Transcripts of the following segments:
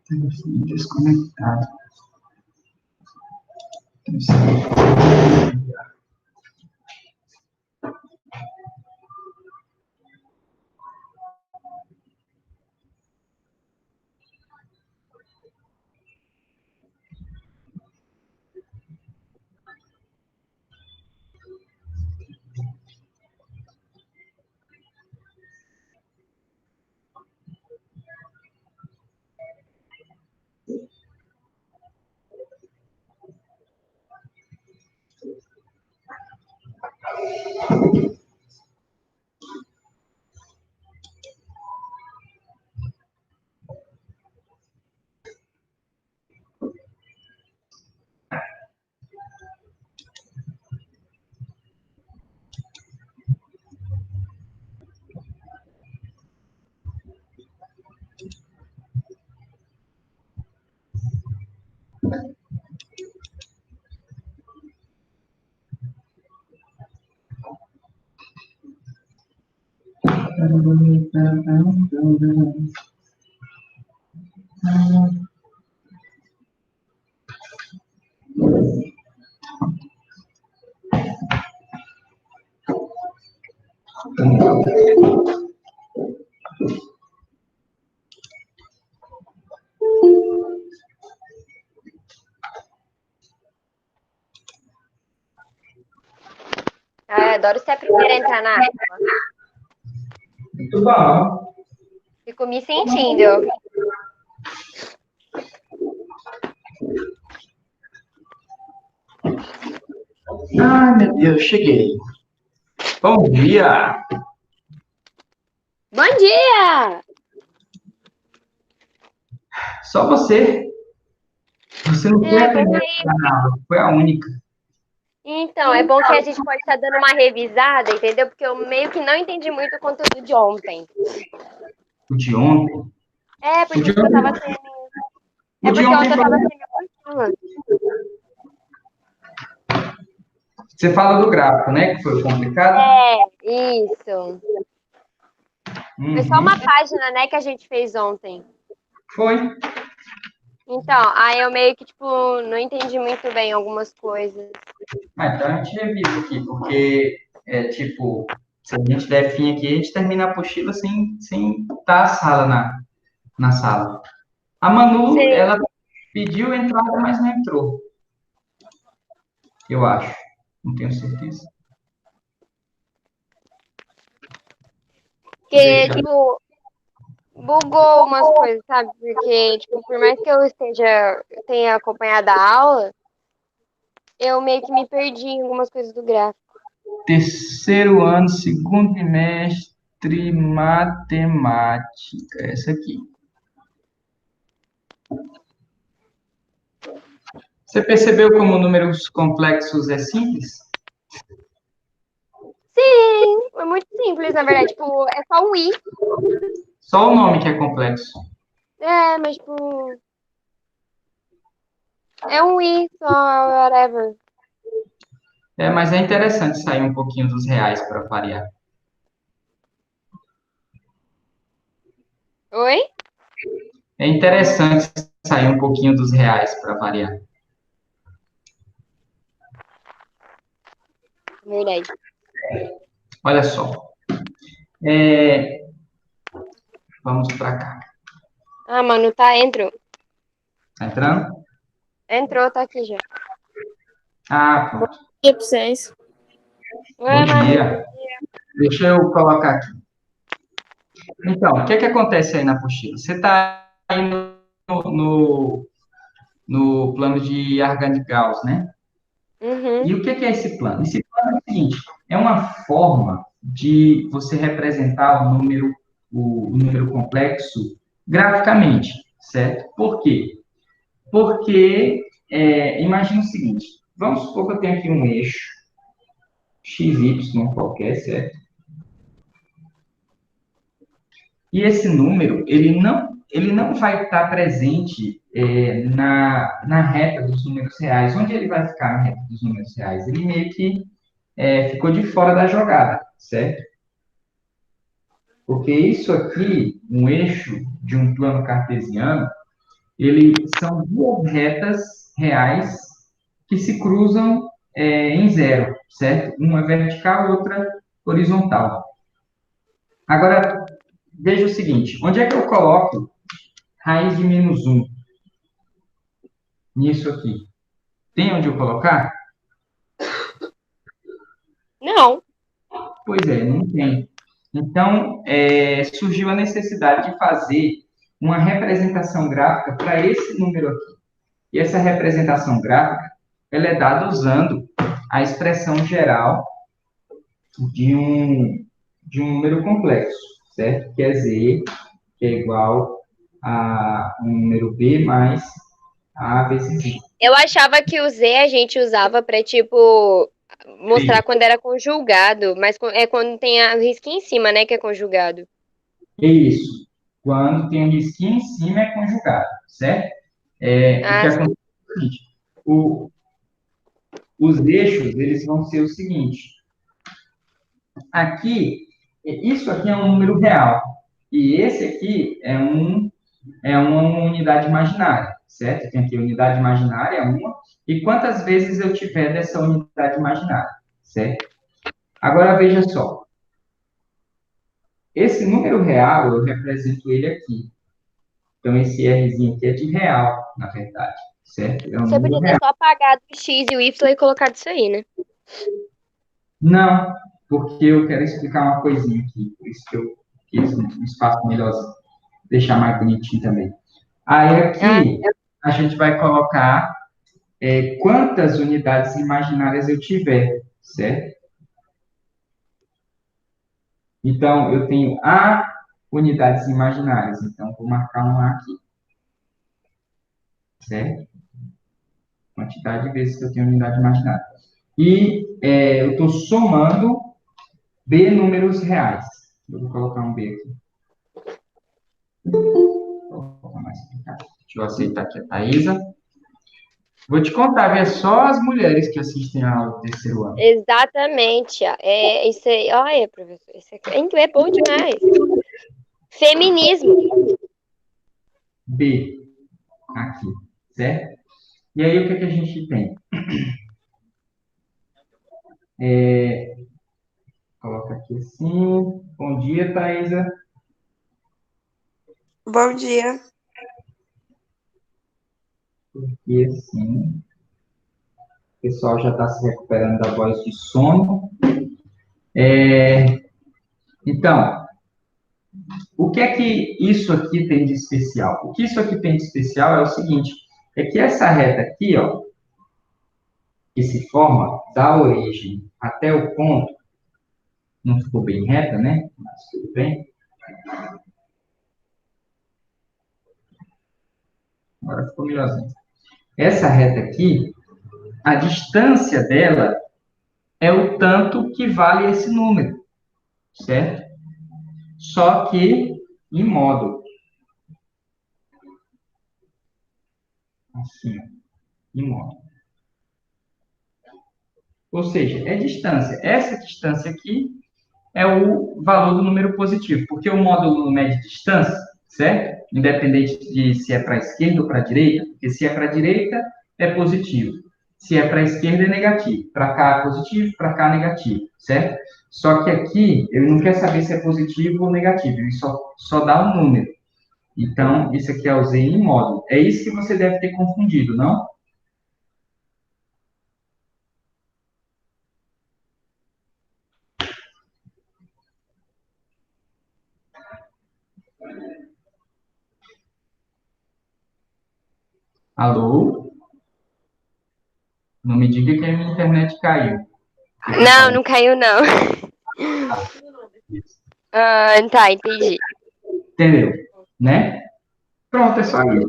Telefone desconectado. Não sei. Ah, eu adoro ser a primeira a entrar na aula. Muito bom. Fico me sentindo. Ai, meu Deus, cheguei. Bom dia. Bom dia! Só você. Você não foi É a bom primeira que... na aula, foi a única. Então, é bom que a gente pode estar dando uma revisada, entendeu? Porque eu meio que não entendi muito o conteúdo de ontem. O de ontem. É, O porque de tipo, eu tava ontem, sem... o É de porque ontem ontem eu foi. tava sem meu computador. Você fala do gráfico, né? Que foi complicado. É, isso. Foi só Uhum. uma página, né, que a gente fez ontem. Foi. Então, aí eu meio que, tipo, não entendi muito bem algumas coisas. Ah, então a gente revisa aqui, porque é tipo, se a gente der fim aqui, a gente termina a apostila sem estar a sala na sala. A Manu, Sim. ela pediu entrada, mas não entrou. Eu acho. Não tenho certeza. Porque, tipo, bugou umas coisas, sabe? Porque, tipo, por mais que eu tenha acompanhado a aula, eu meio que me perdi em algumas coisas do gráfico. Terceiro ano, segundo trimestre, matemática. Essa aqui. Você percebeu como números complexos é simples? Sim, é muito simples, na verdade. Tipo, é só um i. Só o nome que é complexo. É, mas, tipo, é um i só, whatever. É, mas é interessante sair um pouquinho dos reais para variar. Oi? É interessante sair um pouquinho dos reais para variar. Verdade. Olha só. É, vamos para cá. Ah, mano, tá, entrou. Tá entrando? Entrou, tá aqui já. Ah, pronto. Dia pra vocês. Bom Ué, Manu, bom dia. dia. Deixa eu colocar aqui. Então, o que é que acontece aí na apostila? Você está indo no plano de Argand-Gauss, né? Uhum. E o que é esse plano? Esse plano é o seguinte, é uma forma de você representar o número complexo graficamente, certo? Por quê? Porque, imagina o seguinte, vamos supor que eu tenho aqui um eixo, XY qualquer, certo? E esse número, ele não vai estar presente na reta dos números reais. Onde ele vai ficar na reta dos números reais? Ele meio que ficou de fora da jogada, certo? Porque isso aqui, um eixo de um plano cartesiano, São duas retas reais que se cruzam em zero, certo? Uma vertical, outra horizontal. Agora, veja o seguinte, onde é que eu coloco raiz de menos um nisso aqui? Tem onde eu colocar? Não. Pois é, não tem. Então, surgiu a necessidade de fazer uma representação gráfica para esse número aqui. E essa representação gráfica, ela é dada usando a expressão geral de um número complexo, certo? Que é z, que é igual a um número b mais a vezes i. Eu achava que o Z a gente usava pra, tipo, mostrar B. quando era conjugado, mas é quando tem a risquinha em cima, né, que é conjugado. É isso. Quando tem um risquinho em cima é conjugado, certo? O que Ah, acontece é o seguinte, os eixos, eles vão ser o seguinte, aqui, isso aqui é um número real, e esse aqui é uma unidade imaginária, certo? Tem aqui a unidade imaginária, uma, e quantas vezes eu tiver dessa unidade imaginária, certo? Agora, veja só, esse número real, eu represento ele aqui. Então, esse Rzinho aqui é de real, na verdade, certo? É um você número podia ter real. só apagado o X e o Y e colocado isso aí, né? Não, porque eu quero explicar uma coisinha aqui, por isso que eu quis um espaço melhorzinho, deixar mais bonitinho também. Aí Ah, aqui, a gente vai colocar quantas unidades imaginárias eu tiver, certo? Então, eu tenho A unidades imaginárias, então vou marcar um A aqui, certo? Quantidade de vezes que eu tenho unidade imaginária. E eu estou somando B números reais. Eu vou colocar um B aqui. Vou colocar mais complicado. Deixa eu aceitar aqui a Thaisa. Vou te contar, é só as mulheres que assistem a aula do terceiro ano. exatamente. É isso aí. Olha, professor, isso aqui é bom demais. Feminismo. B aqui, certo? E aí, o que, que a gente tem? Coloca aqui assim. Bom dia, Thaisa. Bom dia. E assim. O pessoal já está se recuperando da voz de sono. Então, o que é que isso aqui tem de especial? O que isso aqui tem de especial é o seguinte, é que essa reta aqui, ó, que se forma da origem até o ponto, não ficou bem reta, né? Mas tudo bem. Agora ficou melhorzinho. Essa reta aqui, a distância dela é o tanto que vale esse número, certo? Só que em módulo. Assim, ó, em módulo. Ou seja, é distância. Essa distância aqui é o valor do número positivo, porque o módulo mede distância, certo? Independente de se é para a esquerda ou para a direita, porque se é para a direita, é positivo. Se é para a esquerda, é negativo. Para cá é positivo, para cá é negativo, certo? Só que aqui, ele não quer saber se é positivo ou negativo, ele só dá um número. Então, isso aqui é o Z em módulo. É isso que você deve ter confundido, não? Alô? Não me diga que a minha internet caiu. Você está Não, falando não caiu, não. isso. Ah, tá, entendi. Entendeu? Né? Pronto, é só isso.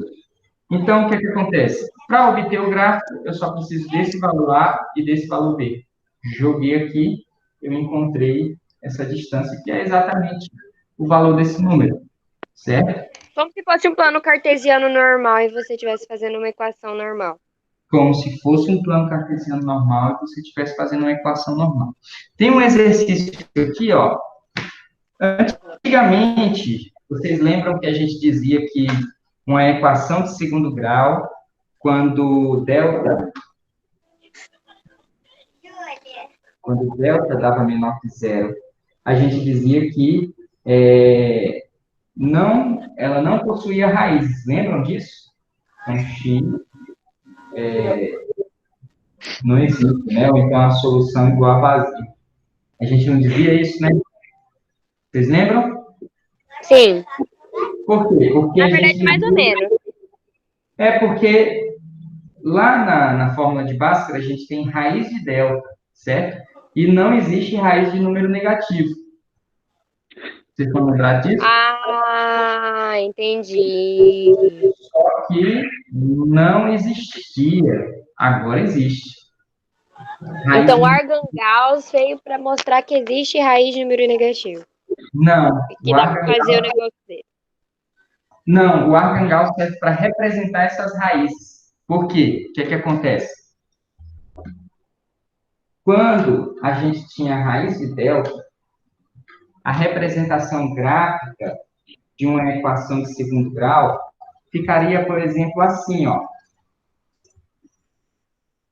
Então, o que é que acontece? Para obter o gráfico, eu só preciso desse valor A e desse valor B. Joguei aqui, eu encontrei essa distância, que é exatamente o valor desse número, certo? Como se fosse um plano cartesiano normal e você estivesse fazendo uma equação normal. Como se fosse um plano cartesiano normal e você estivesse fazendo uma equação normal. Tem um exercício aqui, ó. Antigamente, vocês lembram que a gente dizia que uma equação de segundo grau, quando delta dava menor que zero, a gente dizia que ela não possuía raízes. Lembram disso? Então, x não existe, né? Ou então a solução igual a vazio. A gente não dizia isso, né? Vocês lembram? Sim. Por quê? Porque Na a verdade, gente mais ou menos. porque lá na fórmula de Bhaskara a gente tem raiz de delta, certo? E não existe raiz de número negativo. Vocês estão lembrados disso? Ah, entendi. Que não existia, agora existe. Raiz Então, o de... Argan-Gauss veio para mostrar que existe raiz de número negativo. Não, E que o dá para argan fazer o negócio dele. não, o argan serve para representar essas raízes. Por quê? O que é que acontece? Quando a gente tinha a raiz de delta, a representação gráfica de uma equação de segundo grau ficaria, por exemplo, assim, ó.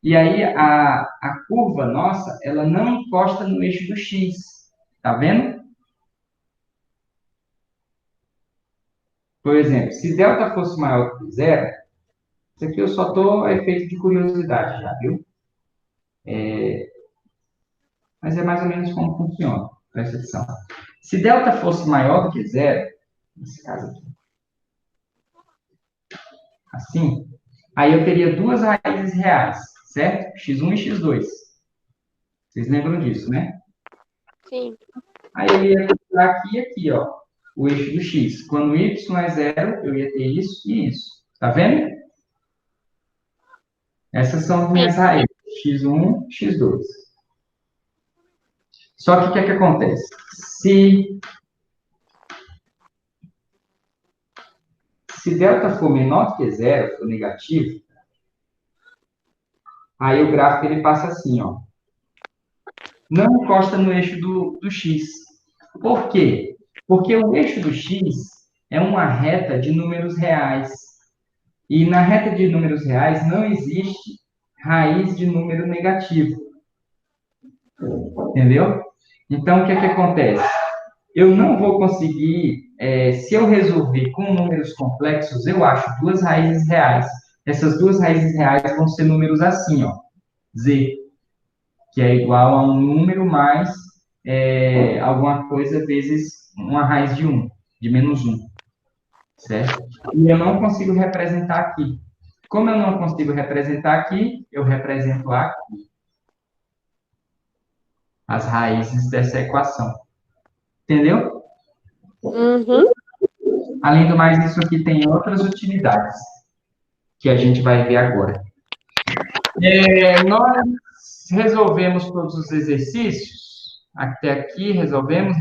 E aí a curva nossa, ela não encosta no eixo do x. Tá vendo? Por exemplo, se delta fosse maior que zero, isso aqui eu só estou a efeito de curiosidade, já viu? Mas é mais ou menos como funciona. Presta atenção. Se delta fosse maior do que zero, nesse caso aqui, assim, aí eu teria duas raízes reais, certo? X1 e X2. Vocês lembram disso, né? Sim. Aí eu ia ter aqui e aqui, ó, o eixo do x. Quando y é zero, eu ia ter isso e isso. Tá vendo? Essas são as Sim. minhas raízes, x1, x2. Só que o que é que acontece? Se delta for menor que zero, for negativo, aí o gráfico ele passa assim, ó. Não encosta no eixo do x. Por quê? Porque o eixo do x é uma reta de números reais. E na reta de números reais não existe raiz de número negativo. Entendeu? Então, o que é que acontece? Eu não vou conseguir, se eu resolver com números complexos, eu acho duas raízes reais. Essas duas raízes reais vão ser números assim, ó. Z, que é igual a um número mais alguma coisa vezes uma raiz de 1, de menos 1, certo? E eu não consigo representar aqui. Como eu não consigo representar aqui, eu represento aqui as raízes dessa equação. Entendeu? Uhum. Além do mais, isso aqui tem outras utilidades que a gente vai ver agora. Nós resolvemos todos os exercícios. Até aqui, resolvemos.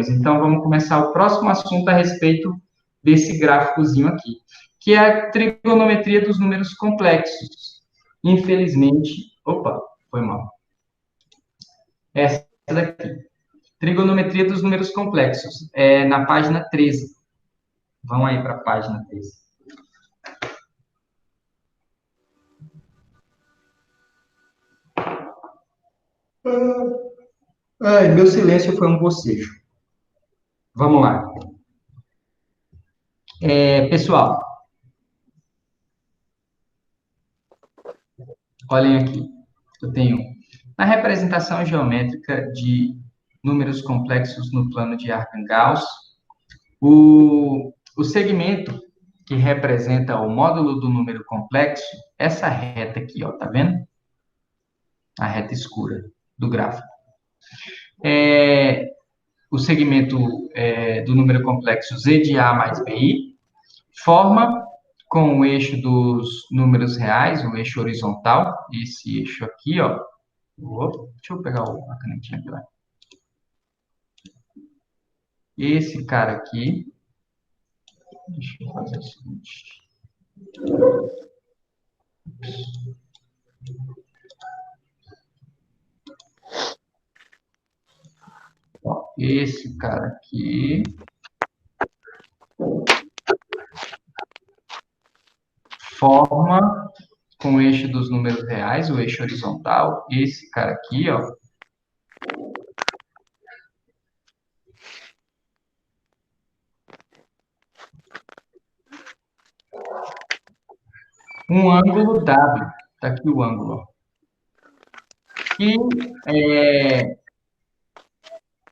Então, vamos começar o próximo assunto a respeito desse gráficozinho aqui, que é a trigonometria dos números complexos. Infelizmente, opa, foi mal. Essa daqui. Trigonometria dos números complexos, na página 13. Vamos aí para a página 13. Ai, meu silêncio foi um bocejo. Vamos lá. Pessoal, olhem aqui. Eu tenho na representação geométrica de números complexos no plano de Arcangauss, o segmento que representa o módulo do número complexo, essa reta aqui, ó, tá vendo? A reta escura do gráfico. O segmento do número complexo Z de A mais BI forma com o eixo dos números reais, o eixo horizontal, esse eixo aqui, ó. Deixa eu pegar a canetinha aqui lá. Esse cara aqui, deixa eu fazer o seguinte. Esse cara aqui. forma com o eixo dos números reais, o eixo horizontal, esse cara aqui, ó. Um ângulo W. Tá aqui o ângulo, ó.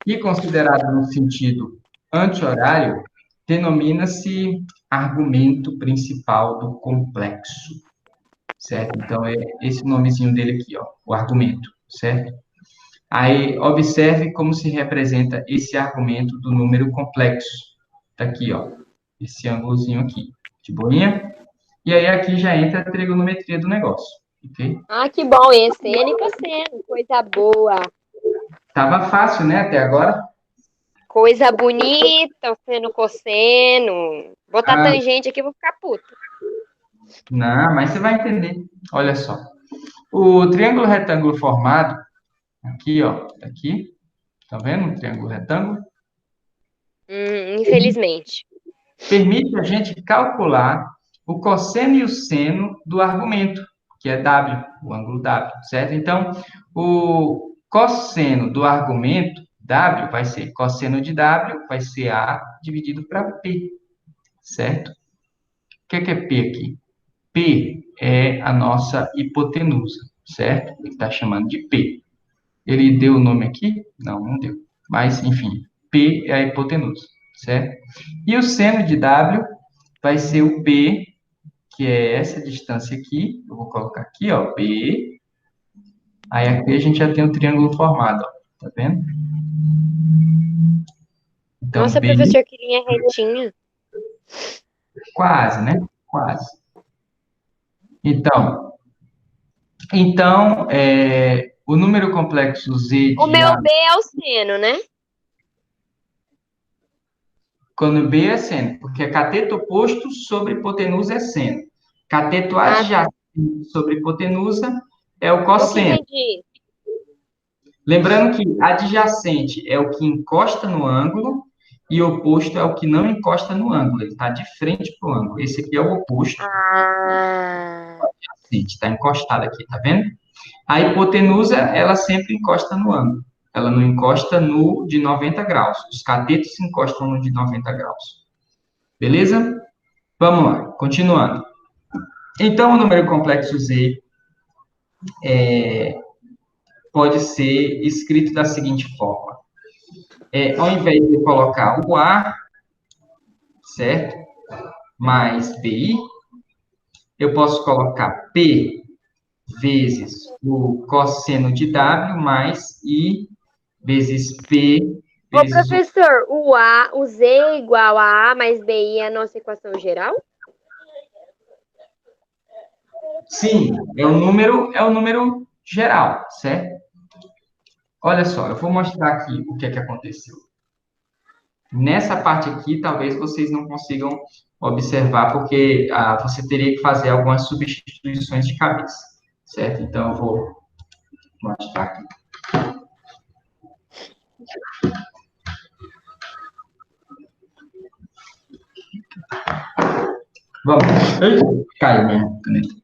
E considerado no sentido anti-horário, denomina-se argumento principal do complexo, certo? Então, é esse nomezinho dele aqui, ó, o argumento, certo? Aí, observe como se representa esse argumento do número complexo. Tá aqui, ó, esse ângulozinho aqui, de boinha. E aí, aqui já entra a trigonometria do negócio, ok? Ah, que bom, esse seno e cosseno, coisa boa. Tava fácil, né, até agora? Coisa bonita, o seno, cosseno. Botar Ah, tangente aqui, eu vou ficar puta. não, mas você vai entender. Olha só. O triângulo retângulo formado, aqui, ó, aqui, tá vendo? Um triângulo retângulo. Infelizmente. Permite a gente calcular o cosseno e o seno do argumento, que é W, o ângulo W, certo? Então, o cosseno do argumento W vai ser cosseno de W, vai ser A dividido para P, certo? O que é P aqui? P é a nossa hipotenusa, certo? Ele está chamando de P. Ele deu o nome aqui? Não, não deu. Mas, enfim, P é a hipotenusa, certo? E o seno de W vai ser o P, que é essa distância aqui. Eu vou colocar aqui, ó, P. Aí aqui a gente já tem o triângulo formado, ó. Tá vendo? Então, Nossa, B, professor, que linha retinha. quase, né? Quase. Então, o número complexo Z O de A, meu B é o seno, né? quando B é seno, porque cateto oposto sobre hipotenusa é seno. Cateto Ah, tá. adjacente sobre hipotenusa é o O que cosseno. que diz? Lembrando que adjacente é o que encosta no ângulo e oposto é o que não encosta no ângulo. Ele está de frente para o ângulo. Esse aqui é o oposto. Ah, Adjacente, está encostado aqui, tá vendo? A hipotenusa, ela sempre encosta no ângulo. Ela não encosta no de 90 graus. Os catetos encostam no de 90 graus. Beleza? Vamos lá, continuando. Então, o número complexo Z pode ser escrito da seguinte forma. Ao invés de colocar o A, certo? Mais BI, eu posso colocar P vezes o cosseno de W mais I vezes P ô vezes o... professor, o Z é igual a A mais BI é a nossa equação geral? Sim, é o número geral, certo? Olha só, eu vou mostrar aqui o que é que aconteceu. Nessa parte aqui, talvez vocês não consigam observar, porque você teria que fazer algumas substituições de cabeça, certo? Então, eu vou mostrar aqui. Vamos. Eita, caiu minha caneta.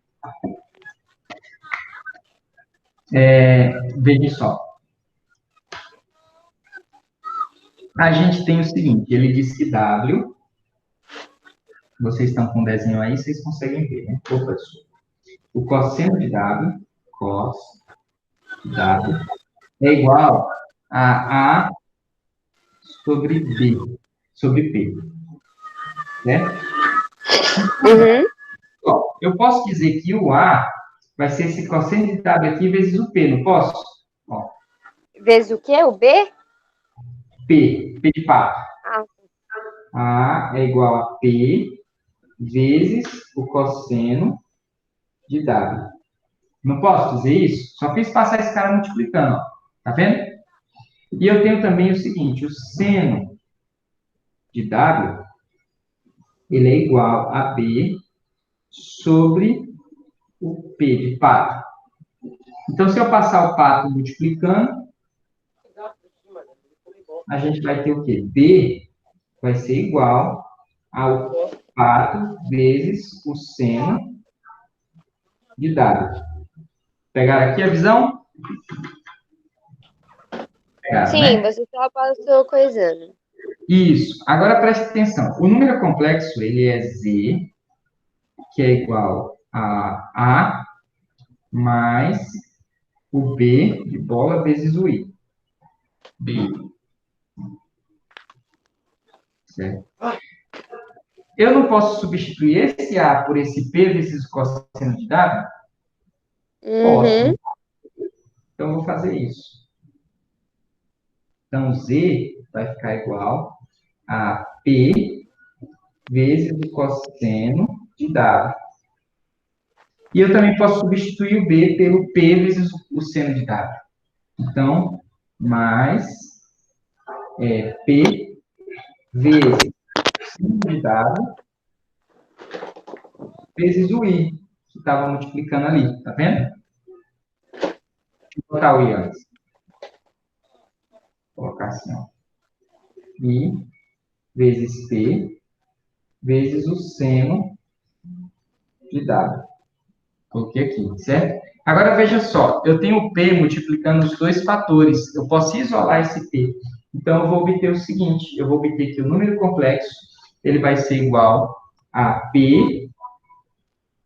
Veja só. A gente tem o seguinte, ele diz que W, vocês estão com o desenho aí, vocês conseguem ver, né? Opa, o cosseno de W, cos de W, é igual a A sobre B, sobre P, né? Uhum. Ó, eu posso dizer que o A vai ser esse cosseno de W aqui vezes o P, não posso? Ó, Vezes o quê? O B? P de pato. Ah, A é igual a P vezes o cosseno de W. Não posso dizer isso? Só fiz passar esse cara multiplicando, ó. Tá vendo? E eu tenho também o seguinte, o seno de W, ele é igual a B sobre o P de pato. Então, se eu passar o pato multiplicando, a gente vai ter o quê? B vai ser igual ao pato vezes o seno de W. Pegaram aqui a visão? Pegaram, Sim, né? você só passou coisando. Isso. Agora preste atenção. O número complexo, ele é Z, que é igual a A mais o B de bola vezes o I. B, certo? Eu não posso substituir esse A por esse P vezes o cosseno de W? Uhum. Posso. Então, eu vou fazer isso. Então, Z vai ficar igual a P vezes o cosseno de W. E eu também posso substituir o B pelo P vezes o seno de W. Então, mais P vezes o seno de W vezes o I, que estava multiplicando ali. Tá vendo? Deixa eu botar o I antes. Vou colocar assim, ó. I vezes P vezes o seno de W. Coloquei aqui, certo? Agora veja só, eu tenho o P multiplicando os dois fatores. Eu posso isolar esse P. Então, eu vou obter o seguinte: eu vou obter que o número complexo ele vai ser igual a P,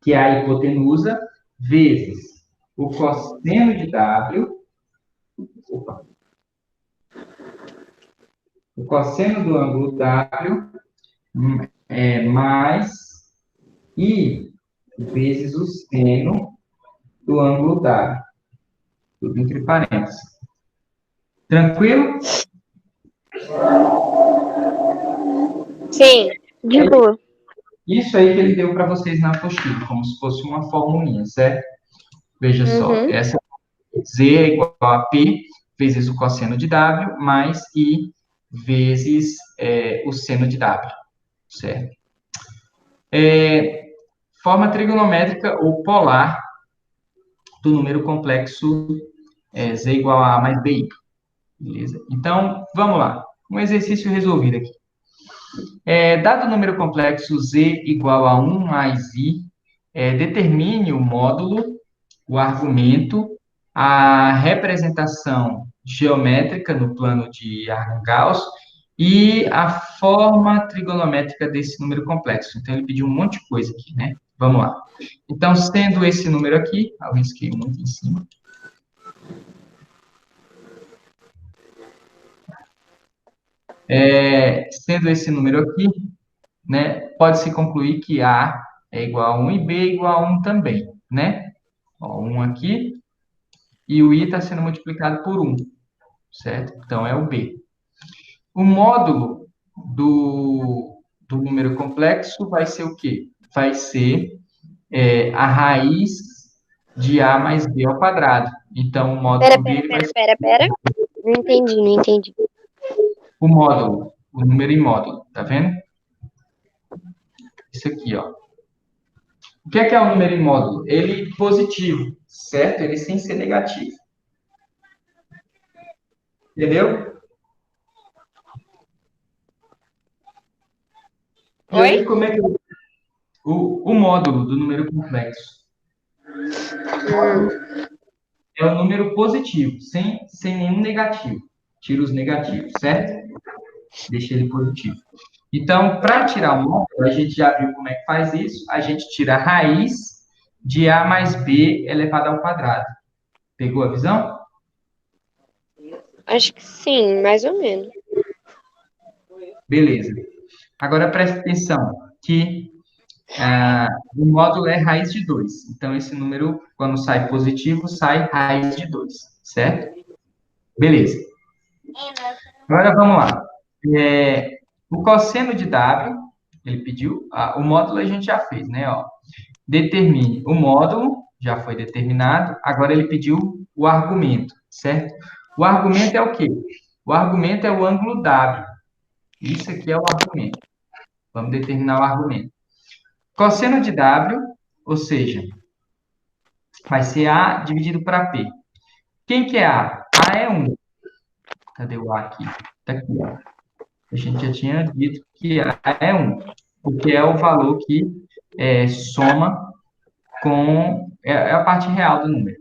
que é a hipotenusa, vezes o cosseno de W, opa, o cosseno do ângulo W, mais I vezes o seno do ângulo W. Tudo entre parênteses. Tranquilo? Sim, de boa. Isso aí que ele deu para vocês na apostila, como se fosse uma formulinha, certo? Veja só, Uhum. essa Z é igual a P vezes o cosseno de W mais I vezes o seno de W, certo? Forma trigonométrica ou polar do número complexo Z igual a A mais BI, beleza? Então, vamos lá. Um exercício resolvido aqui. Dado o número complexo Z igual a 1 mais I, determine o módulo, o argumento, a representação geométrica no plano de Arcangauss e a forma trigonométrica desse número complexo. Então, ele pediu um monte de coisa aqui, né? Vamos lá. Então, sendo esse número aqui, eu risquei muito em cima. Sendo esse número aqui, né, pode-se concluir que A é igual a 1 e B é igual a 1 também, né? Ó, 1 aqui, e o I está sendo multiplicado por 1, certo? Então, é o B. O módulo do número complexo vai ser o quê? Vai ser a raiz de A mais B ao quadrado. Então, o Pera, módulo pera, dele vai pera, ser pera, pera. Não entendi, não entendi. o módulo, o número em módulo, tá vendo? Isso aqui, ó. O que é o número em módulo? Ele positivo, certo? Ele sem ser negativo. Entendeu? E Oi? aí, como é que o módulo do número complexo Hum. é o número positivo, sem nenhum negativo. Tira os negativos, certo? Deixa ele positivo. Então, para tirar o módulo, a gente já viu como é que faz isso. A gente tira a raiz de A mais B elevado ao quadrado. Pegou a visão? Acho que sim, mais ou menos. Beleza. Agora preste atenção que o módulo é raiz de 2. Então, esse número, quando sai positivo, sai raiz de 2, certo? Beleza. Agora vamos lá. O cosseno de W, ele pediu, o módulo a gente já fez, né? Ó. Determine o módulo, já foi determinado, agora ele pediu o argumento, certo? O argumento é o quê? O argumento é o ângulo W. Isso aqui é o argumento. Vamos determinar o argumento. Cosseno de W, ou seja, vai ser A dividido para P. Quem que é A? A é 1. Cadê o A aqui? Tá aqui, ó. A gente já tinha dito que A é 1, porque é o valor que soma é a parte real do número.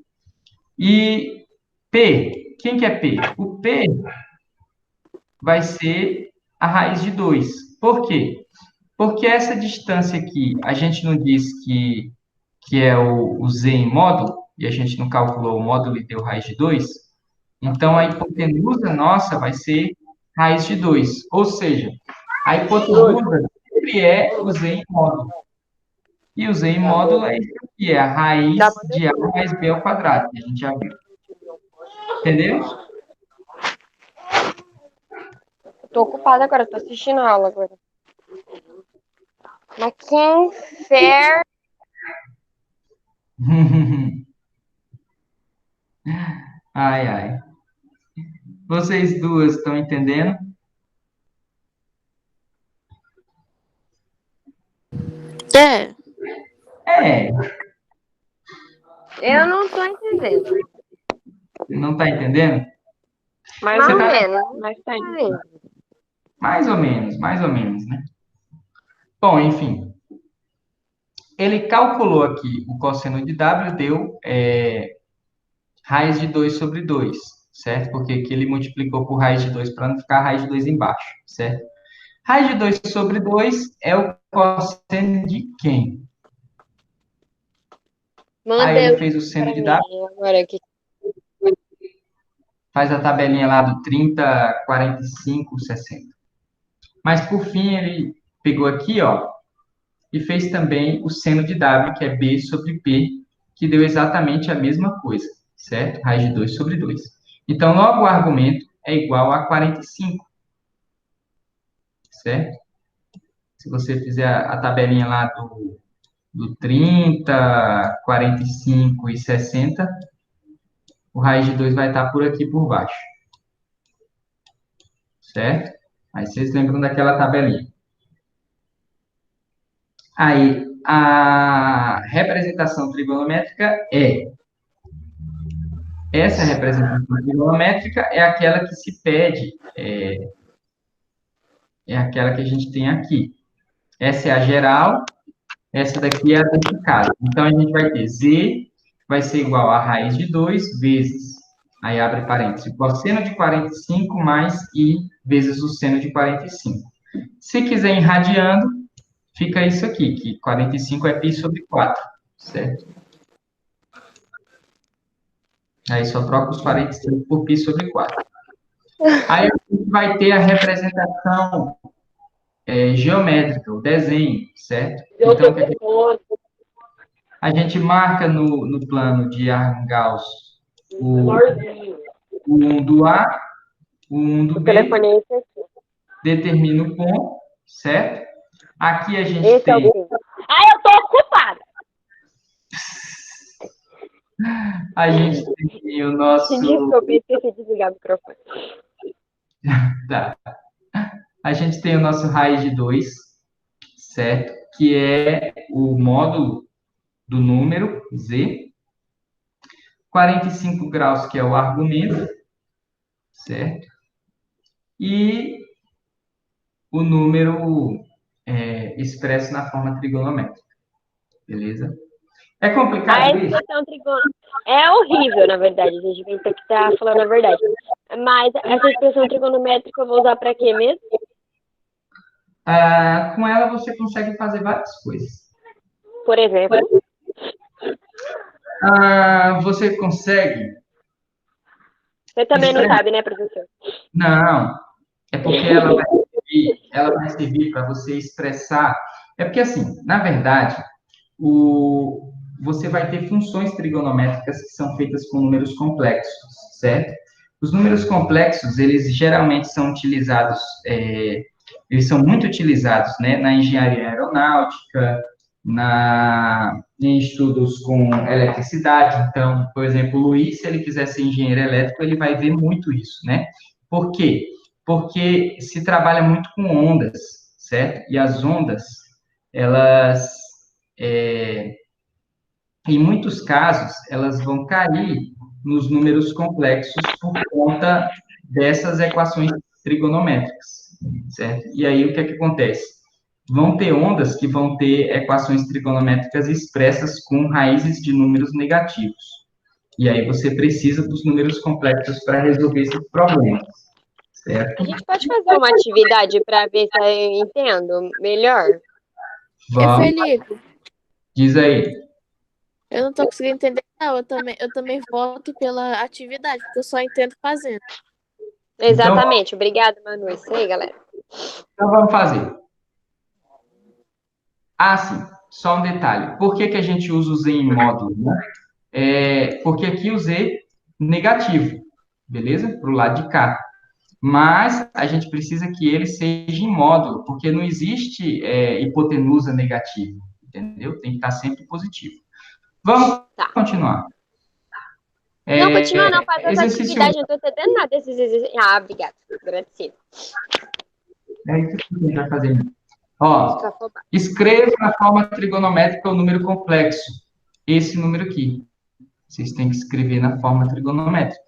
E P, quem que é P? O P vai ser a raiz de 2. Por quê? Porque essa distância aqui, a gente não diz que é o z em módulo, e a gente não calculou o módulo e deu raiz de 2. Então, a hipotenusa nossa vai ser raiz de 2. Ou seja, a hipotenusa sempre é o z em módulo. E o z em módulo é isso aqui, é a raiz de a mais b ao quadrado, que a gente já viu. Entendeu? Tô ocupada agora, tô assistindo a aula agora. Mas quem fer... Ai, ai. Vocês duas estão entendendo? É. É, Eu não tô entendendo. não está entendendo? Mais ou Você tá- menos. Mas tá indo. mais ou menos, né? Bom, enfim. Ele calculou aqui o cosseno de W, deu raiz de 2 sobre 2, certo? Porque aqui ele multiplicou por raiz de 2 para não ficar raiz de 2 embaixo, certo? Raiz de 2 sobre 2 é o cosseno de quem? Aí ele Manda fez o pra seno de mim W, agora aqui. faz a tabelinha lá do 30, 45, 60. Mas por fim ele pegou aqui, ó, e fez também o seno de W, que é B sobre P, que deu exatamente a mesma coisa, certo? Raiz de 2 sobre 2. Então, logo o argumento é igual a 45, certo? Se você fizer a tabelinha lá do 30, 45 e 60, o raiz de 2 vai estar por aqui por baixo, certo? Aí vocês lembram daquela tabelinha. Aí, a representação trigonométrica essa representação trigonométrica é aquela que se pede, é aquela que a gente tem aqui. Essa é a geral, essa daqui é a duplicada. Então, a gente vai ter z vai ser igual a raiz de 2 vezes, aí abre parênteses, o cosseno de 45 mais i vezes o seno de 45. Se quiser em radiando, fica isso aqui, que 45 é π sobre 4, certo? Aí só troca os 45 por π sobre 4. Aí a gente vai ter a representação geométrica, o desenho, certo? Então, o que a gente marca no plano de Argand-Gauss o 1 do A, o 1 do O B, telefone é esse aqui. determina o ponto, certo? Aqui a gente Esse é o tem, fim. Ah, eu tô ocupada! a gente tem o nosso, Desculpa, eu esqueci de desligar o microfone. tá. A gente tem o nosso raiz de 2, certo? Que é o módulo do número z. 45 graus, que é o argumento, certo? E o número expresso na forma trigonométrica, beleza? É A complicado isso? expressão trigonométrica é horrível, na verdade. A gente vai ter que estar falando a verdade. Mas essa expressão trigonométrica eu vou usar para quê mesmo? Com ela você consegue fazer várias coisas. Por exemplo. Você consegue... Você também não sabe, né, professor? Não, é porque ela vai servir para você expressar... É porque, assim, na verdade, você vai ter funções trigonométricas que são feitas com números complexos, certo? Os números complexos, eles geralmente são utilizados, eles são muito utilizados, né, na engenharia aeronáutica, em estudos com eletricidade. Então, por exemplo, o Luiz, se ele quiser ser engenheiro elétrico, ele vai ver muito isso, né? Por quê? Porque se trabalha muito com ondas, certo? E as ondas, elas, em muitos casos, elas vão cair nos números complexos por conta dessas equações trigonométricas, certo? E aí, o que é que acontece? vão ter ondas que vão ter equações trigonométricas expressas com raízes de números negativos. E aí você precisa dos números complexos para resolver esses problemas, A certo? gente pode fazer uma atividade para ver se eu entendo melhor? Vamos, Felipe, diz aí. eu não tô conseguindo entender, não. Eu também voto pela atividade, porque eu só entendo fazendo. Então, Exatamente. Obrigada, Manu. Isso aí, galera. então vamos fazer. Ah, sim, só um detalhe. Por que que a gente usa o Z em módulo, né? Porque aqui o Z negativo, beleza? Para o lado de cá. Mas a gente precisa que ele seja em módulo, porque não existe hipotenusa negativa, entendeu? Tem que estar sempre positivo. Vamos Tá. continuar. Não, continua não. Faz as Exercício 1. atividades. Não tô entendendo nada desses exercícios. Ah, obrigada. Agradecido. É isso que a gente vai fazer. Ó, Escafobado. escreva na forma trigonométrica o número complexo. Esse número aqui. Vocês têm que escrever na forma trigonométrica.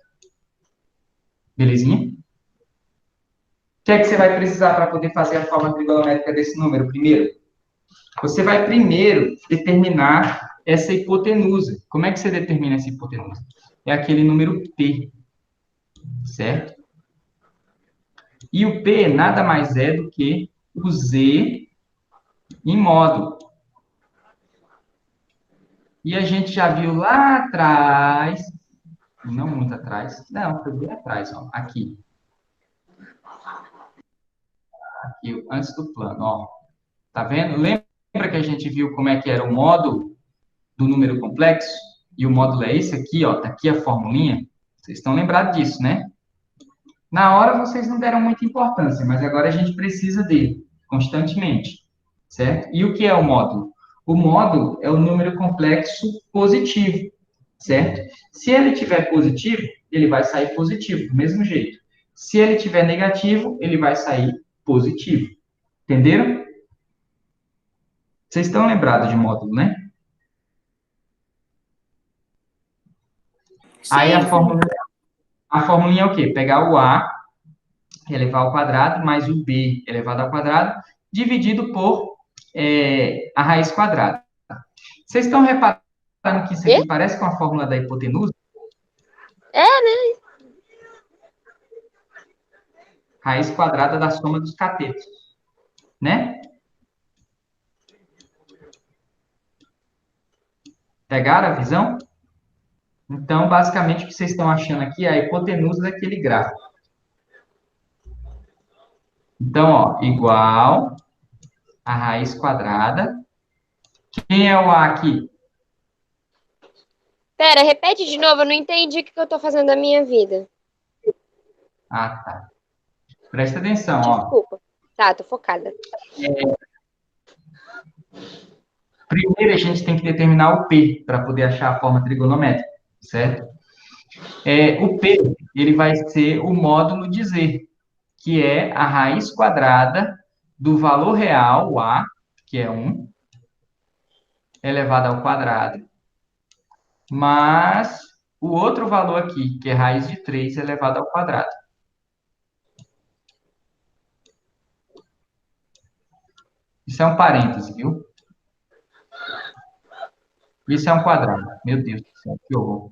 Belezinha? O que é que você vai precisar para poder fazer a forma trigonométrica desse número? Primeiro, você vai primeiro determinar essa hipotenusa. Como é que você determina essa hipotenusa? É aquele número P, certo? E o P nada mais é do que o Z em módulo. E a gente já viu lá atrás, não muito atrás, não, foi bem atrás, ó, aqui, antes do plano, ó. Tá vendo? Lembra que a gente viu como é que era o módulo do número complexo? E o módulo é esse aqui, ó, tá aqui a formulinha. Vocês estão lembrados disso, né? Na hora vocês não deram muita importância, mas agora a gente precisa dele constantemente, certo? E o que é o módulo? O módulo é o número complexo positivo, certo? Se ele tiver positivo, ele vai sair positivo, do mesmo jeito. Se ele tiver negativo, ele vai sair positivo. Entenderam? Vocês estão lembrados de módulo, né? Aí Sim, Felipe. a formulinha é o quê? Pegar o A elevado ao quadrado mais o B elevado ao quadrado dividido por a raiz quadrada. Vocês estão reparando que isso Quê? aqui parece com a fórmula da hipotenusa? É, né? Raiz quadrada da soma dos catetos, né? Pegaram a visão? Então, basicamente, o que vocês estão achando aqui é a hipotenusa daquele gráfico. Então, ó, igual a raiz quadrada. Quem é o A aqui? Pera, repete de novo. Eu não entendi o que eu tô fazendo da minha vida. Ah, tá. Presta atenção, ó. Desculpa. Tá, tô focada. Primeiro, a gente tem que determinar o P para poder achar a forma trigonométrica, certo? O P, ele vai ser o módulo de Z, que é a raiz quadrada do valor real, o A, que é 1, elevado ao quadrado, mais o outro valor aqui, que é raiz de 3 elevado ao quadrado. Isso é um parêntese, viu? Isso é um quadrado. Meu Deus do céu, que horror.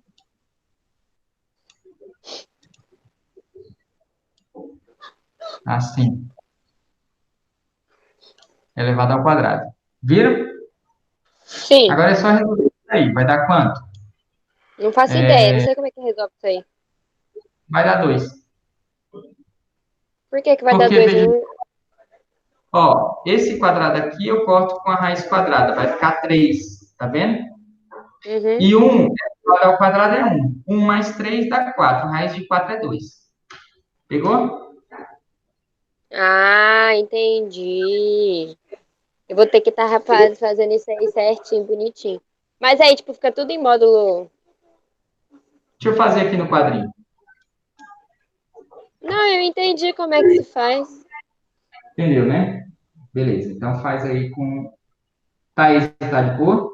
Assim, elevado ao quadrado. Viram? Sim. Agora é só resolver isso aí. Vai dar quanto? Não faço ideia. Não sei como é que resolve isso aí. Vai dar 2. Por que que vai dar Porque, dois? veja, ó, esse quadrado aqui eu corto com a raiz quadrada, vai ficar 3, tá vendo? Uhum. E 1 ao quadrado é 1. 1 mais 3 dá 4. Raiz de 4 é 2. Pegou? Ah, entendi. Eu vou ter que estar fazendo isso aí certinho, bonitinho. Mas aí, tipo, fica tudo em módulo. Deixa eu fazer aqui no quadrinho. Não, eu entendi como é que se faz. Entendeu, né? Beleza. Então faz aí com. Thaís, tá de cor?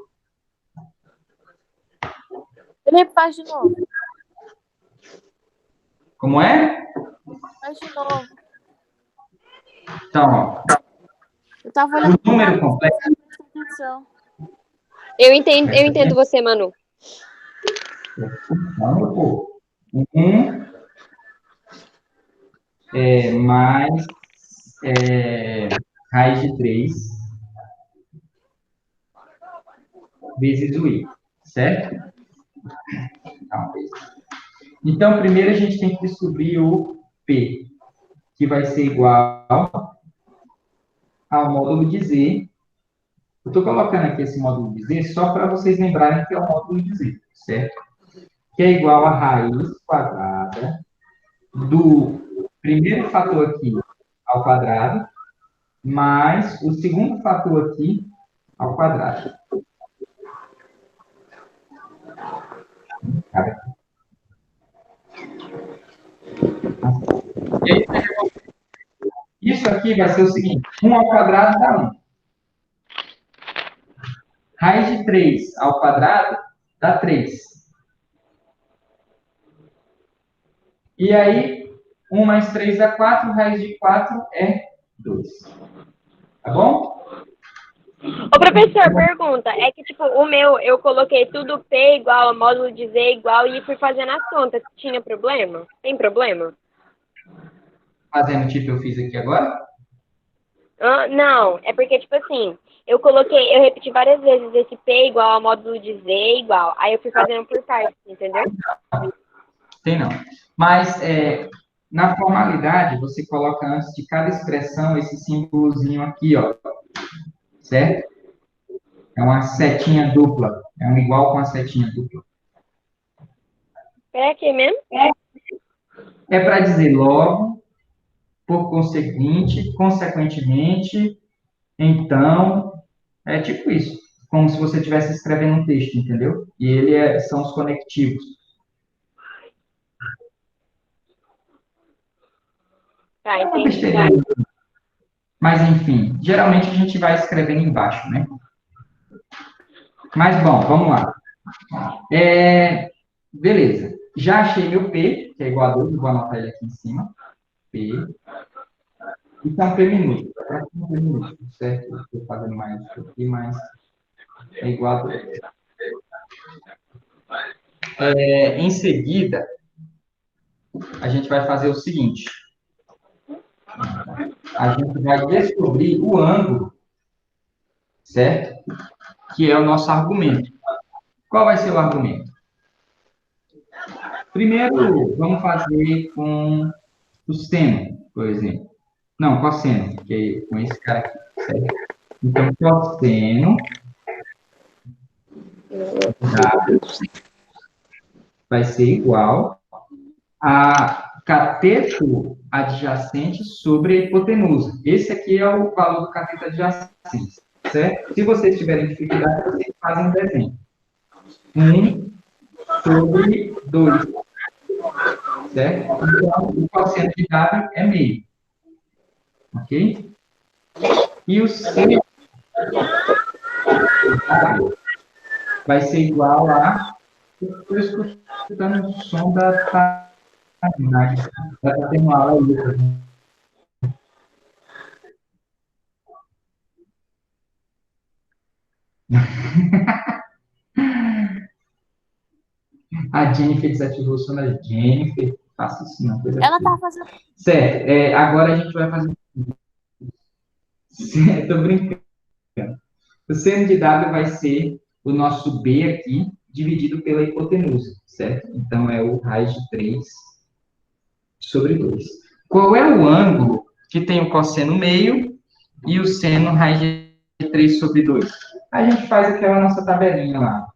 Felipe, faz de novo. Como é? Faz de novo. Então, ó. Eu tava olhando O número complexo, prestando atenção. Eu entendo você, Manu. não, pô. 1 mais raiz de 3 vezes o i, certo? Então, primeiro a gente tem que descobrir o p, que vai ser igual ao módulo de z. Eu estou colocando aqui esse módulo de z só para vocês lembrarem que é o módulo de z, certo? Que é igual a raiz quadrada do primeiro fator aqui ao quadrado, mais o segundo fator aqui ao quadrado. E aí, isso aqui vai ser o seguinte: 1 ao quadrado dá 1. Raiz de 3 ao quadrado dá 3. E aí, 1 mais 3 dá 4, raiz de 4 é 2. Tá bom? Ô, professor, pergunta. É que, tipo, o meu, eu coloquei tudo P igual, módulo de Z igual e fui fazendo as contas. Tinha problema? Tem problema? Fazendo tipo eu fiz aqui agora. Não, é porque, tipo assim, eu repeti várias vezes esse P igual ao módulo de Z igual. Aí eu fui fazendo por partes, entendeu? Tem não. Mas, na formalidade, você coloca antes de cada expressão esse símbolozinho aqui, ó. Certo? É uma setinha dupla. É um igual com a setinha dupla. É aqui mesmo? É para dizer logo, por conseguinte, consequentemente, então, é tipo isso. Como se você estivesse escrevendo um texto, entendeu? E são os conectivos. Tá, É uma entendi. besteirinha. Mas, enfim, geralmente a gente vai escrevendo embaixo, né? Mas, bom, vamos lá. Beleza. Já achei meu P, que é igual a 12, vou anotar ele aqui em cima. P. Então, P minúsculo. Próximo P minúsculo, certo? Estou fazendo mais isso aqui, mas é igual a 12. Em seguida, a gente vai fazer o seguinte. A gente vai descobrir o ângulo, certo? Que é o nosso argumento. Qual vai ser o argumento? Primeiro, vamos fazer com o seno, por exemplo. Não, cosseno, que é com esse cara aqui, certo? Então, cosseno W vai ser igual a cateto adjacente sobre a hipotenusa. Esse aqui é o valor do cateto adjacente, certo? Se vocês tiverem dificuldade, vocês fazem um desenho. 1 sobre 2, certo? Então, o cosseno de W é meio. Ok? E o seno de W vai ser igual a... Estou escutando o som da timeline. Está tendo aula aí, Lucas. A Jennifer desativou o som da Jennifer. Faça isso não, coisa Ela feia. tava fazendo. Certo, agora a gente vai fazer. Estou brincando. O seno de W vai ser o nosso B aqui, dividido pela hipotenusa, certo? Então, é o raiz de 3 sobre 2. Qual é o ângulo que tem o cosseno meio e o seno raiz de 3 sobre 2? A gente faz aquela nossa tabelinha lá,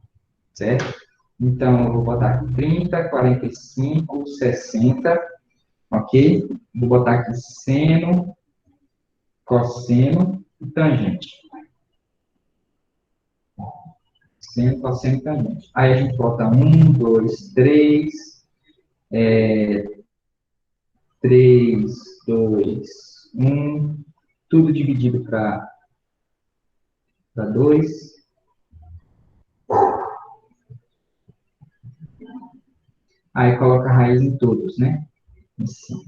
certo? Então, eu vou botar aqui 30, 45, 60, ok? Vou botar aqui seno, cosseno e tangente. Seno, cosseno e tangente. Aí a gente bota 1, 2, 3, 3, 2, 1, tudo dividido para 2. Aí coloca a raiz em todos, né? Em cima.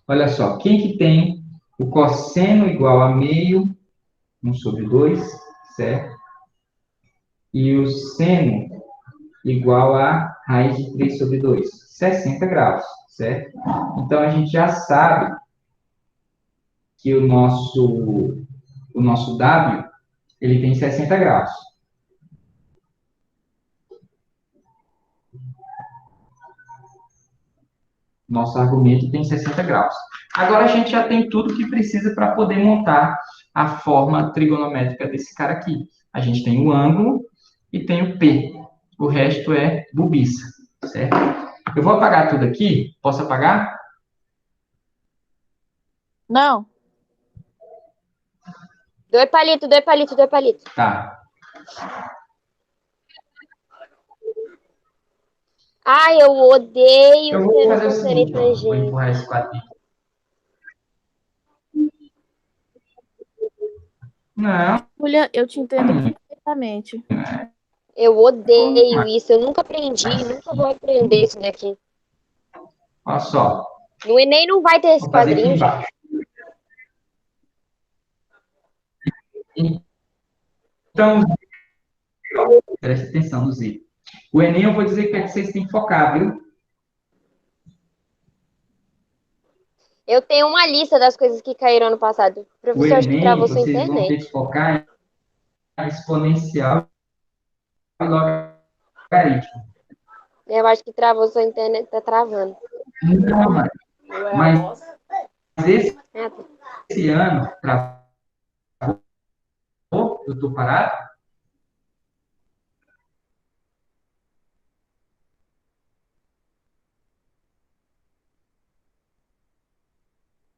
Olha só, quem que tem o cosseno igual a meio, 1/2, certo? E o seno igual a raiz de 3/2, 60 graus, certo? Então, a gente já sabe que o nosso W, ele tem 60 graus. Nosso argumento tem 60 graus. Agora a gente já tem tudo que precisa para poder montar a forma trigonométrica desse cara aqui. A gente tem o ângulo e tem o P. O resto é bobiça, certo? Eu vou apagar tudo aqui. Posso apagar? Não. Dois palitos, dois palitos, dois palitos. Tá. Ai, eu odeio Eu vou seno fazer o com seno e seguinte, ó. Vou tangente. empurrar esse quadrinho. Não. Julia, eu te entendo perfeitamente. Eu odeio isso. Eu nunca aprendi, nunca vou aprender isso daqui. Olha só. No Enem não vai ter esse Vou fazer aqui quadrinho, gente. embaixo. Então, preste atenção no Z. O Enem, eu vou dizer que é que vocês têm que focar, viu? Eu tenho uma lista das coisas que caíram ano passado. O O professor acho que Enem, travou sua vocês vão ter internet. que focar em exponencial e logaritmo. Eu acho que travou sua internet, tá travando. Não, mas esse, Ah, tá. esse ano, eu estou parado?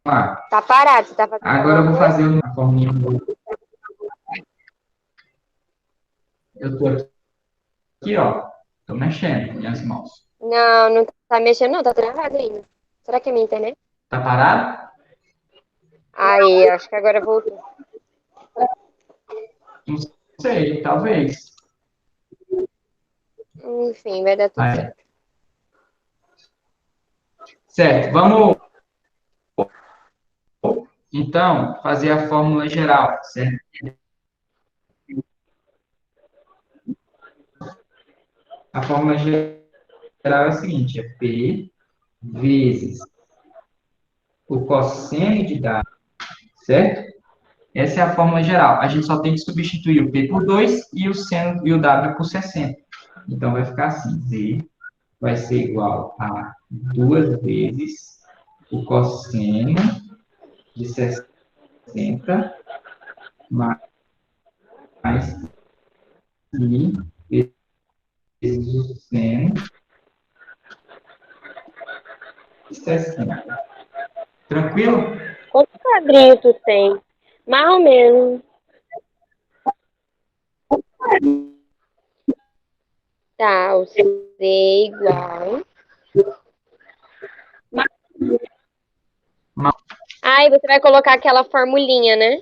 Ah, Tá parado, você tá fazendo agora eu alguma vou coisa? fazer uma forminha. Eu estou aqui, ó. Estou mexendo com minhas mãos. Não, não tá mexendo, não, tá travado ainda. Será que é minha internet? Tá parado? Aí, acho que agora voltou. Não sei, talvez. Enfim, vai dar tudo Aí. certo. Certo, vamos então fazer a fórmula geral, certo? A fórmula geral é a seguinte, é P vezes o cosseno de W, certo? Essa é a fórmula geral. A gente só tem que substituir o P por 2 e o seno e o W por 60. Então, vai ficar assim, Z vai ser igual a 2 vezes o cosseno de 60 mais I vezes o seno de 60. Tranquilo? Quantos quadrinhos tu tem? Mais ou menos. Tá, o C igual. Aí você vai colocar aquela formulinha, né?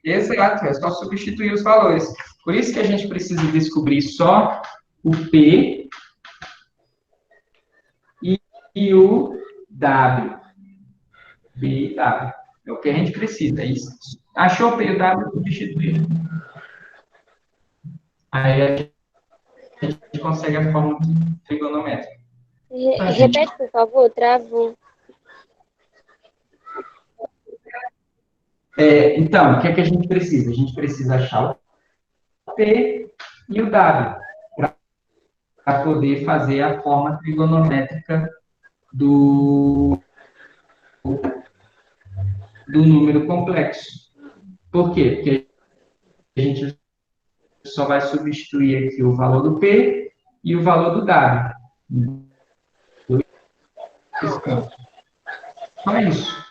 Exato, é só substituir os valores. Por isso que a gente precisa descobrir só o P e o W. P e W. É o que a gente precisa, é isso. Achou o P e o W, substituir. Aí a gente consegue a fórmula trigonométrica. Então, gente, Repete, por favor, travou. então, o que é que a gente precisa? A gente precisa achar o P e o W para poder fazer a forma trigonométrica do, do número complexo. Por quê? Porque a gente só vai substituir aqui o valor do P e o valor do W. Dois campos. Só isso.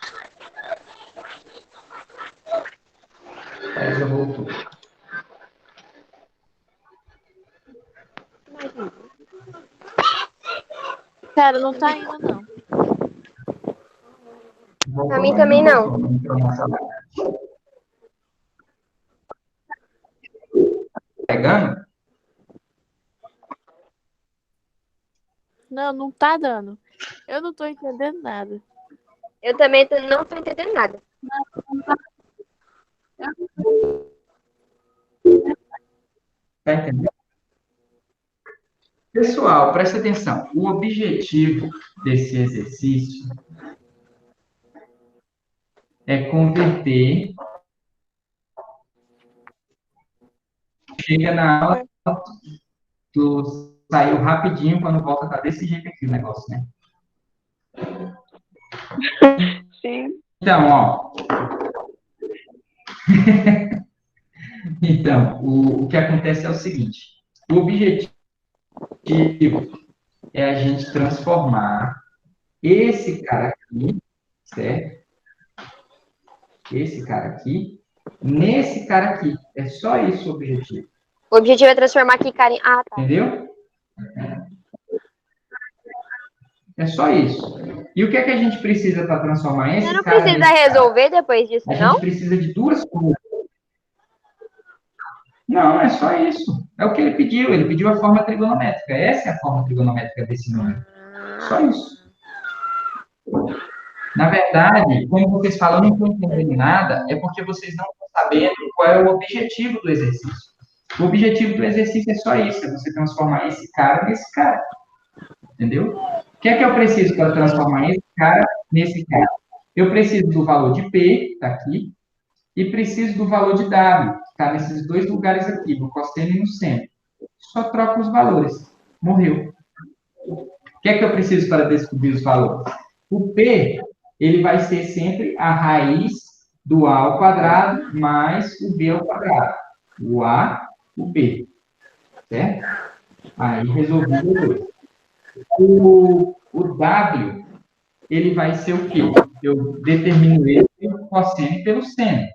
Aí já voltou. Cara, não tá indo, não. Pra mim também não. Pegando? Não, não tá dando. Eu não tô entendendo nada. Eu também não tô entendendo nada. Tá entendendo? Pessoal, presta atenção. O objetivo desse exercício é converter. Chega na aula, tu saiu rapidinho, quando volta tá desse jeito aqui o negócio, né? Sim. Então, ó. Então, o que acontece é o seguinte: o objetivo é a gente transformar esse cara aqui, certo? Esse cara aqui, nesse cara aqui. É só isso o objetivo. O objetivo é transformar aqui, Karen. Ah, tá. Entendeu? É só isso. E o que é que a gente precisa para transformar Você esse não cara precisa nesse cara? resolver depois disso, A não? gente precisa de duas coisas. Não, é só isso. É o que ele pediu. Ele pediu a forma trigonométrica. Essa é a forma trigonométrica desse número. Só isso. Na verdade, como vocês falam, eu não estou entendendo nada, é porque vocês não estão sabendo qual é o objetivo do exercício. O objetivo do exercício é só isso, é você transformar esse cara nesse cara. Entendeu? O que é que eu preciso para transformar esse cara nesse cara? Eu preciso do valor de P, que está aqui, e preciso do valor de W, que está nesses dois lugares aqui, no cosseno e no seno. Só troco os valores. Morreu. O que é que eu preciso para descobrir os valores? O P, ele vai ser sempre a raiz do A ao quadrado mais o B ao quadrado. O A, o B. Certo? Aí resolvi os dois. O W, ele vai ser o quê? Eu determino ele pelo cosseno e pelo seno.